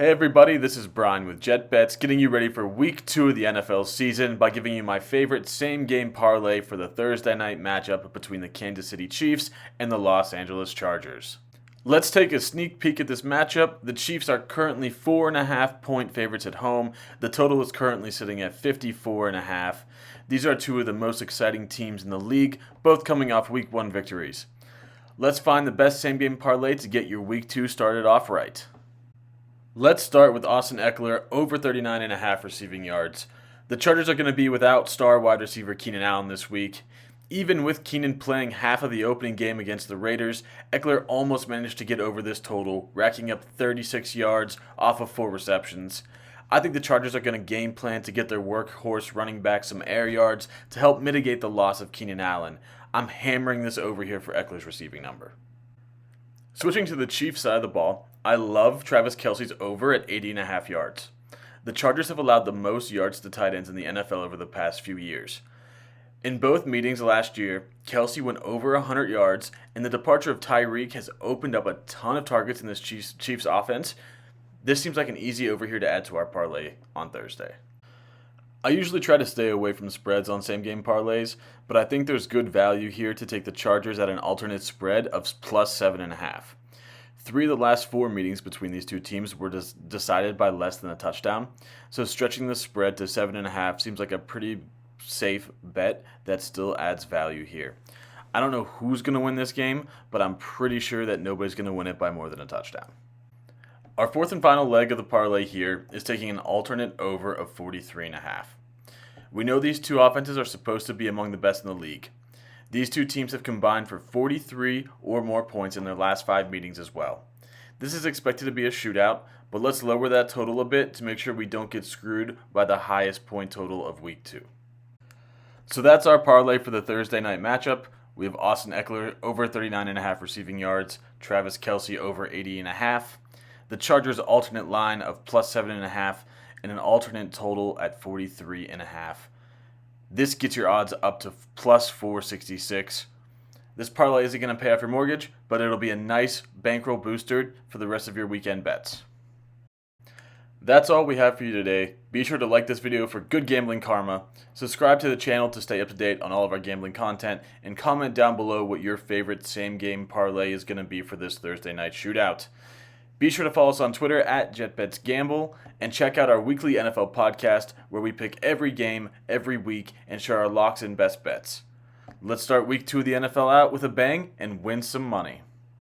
Hey everybody, this is Brian with JetBets, getting you ready for week 2 of the NFL season by giving you my favorite same-game parlay for the Thursday night matchup between the Kansas City Chiefs and the Los Angeles Chargers. Let's take a sneak peek at this matchup. The Chiefs are currently 4.5-point favorites at home. The total is currently sitting at 54.5. These are two of the most exciting teams in the league, both coming off week 1 victories. Let's find the best same-game parlay to get your week 2 started off right. Let's start with Austin Ekeler over 39.5 receiving yards. The Chargers are going to be without star wide receiver Keenan Allen this week. Even with Keenan playing half of the opening game against the Raiders, Ekeler almost managed to get over this total, racking up 36 yards off of 4 receptions. I think the Chargers are going to game plan to get their workhorse running back some air yards to help mitigate the loss of Keenan Allen. I'm hammering this over here for Ekeler's receiving number. Switching to the Chiefs side of the ball, I love Travis Kelce's over at 80.5 yards. The Chargers have allowed the most yards to tight ends in the NFL over the past few years. In both meetings last year, Kelce went over 100 yards, and the departure of Tyreek has opened up a ton of targets in this Chiefs offense. This seems like an easy over here to add to our parlay on Thursday. I usually try to stay away from spreads on same-game parlays, but I think there's good value here to take the Chargers at an alternate spread of plus 7.5. 3 of the last 4 meetings between these two teams were decided by less than a touchdown, so stretching the spread to 7.5 seems like a pretty safe bet that still adds value here. I don't know who's going to win this game, but I'm pretty sure that nobody's going to win it by more than a touchdown. Our fourth and final leg of the parlay here is taking an alternate over of 43.5. We know these two offenses are supposed to be among the best in the league. These two teams have combined for 43 or more points in their last 5 meetings as well. This is expected to be a shootout, but let's lower that total a bit to make sure we don't get screwed by the highest point total of week 2. So that's our parlay for the Thursday night matchup. We have Austin Ekeler over 39.5 receiving yards, Travis Kelce over 80.5, the Chargers alternate line of plus 7.5, and an alternate total at 43.5. This gets your odds up to plus 466. This parlay isn't going to pay off your mortgage, but it'll be a nice bankroll booster for the rest of your weekend bets. That's all we have for you today. Be sure to like this video for good gambling karma, subscribe to the channel to stay up to date on all of our gambling content, and comment down below what your favorite same-game parlay is going to be for this Thursday night shootout. Be sure to follow us on Twitter at JetBetsGamble, and check out our weekly NFL podcast where we pick every game every week and share our locks and best bets. Let's start week 2 of the NFL out with a bang and win some money.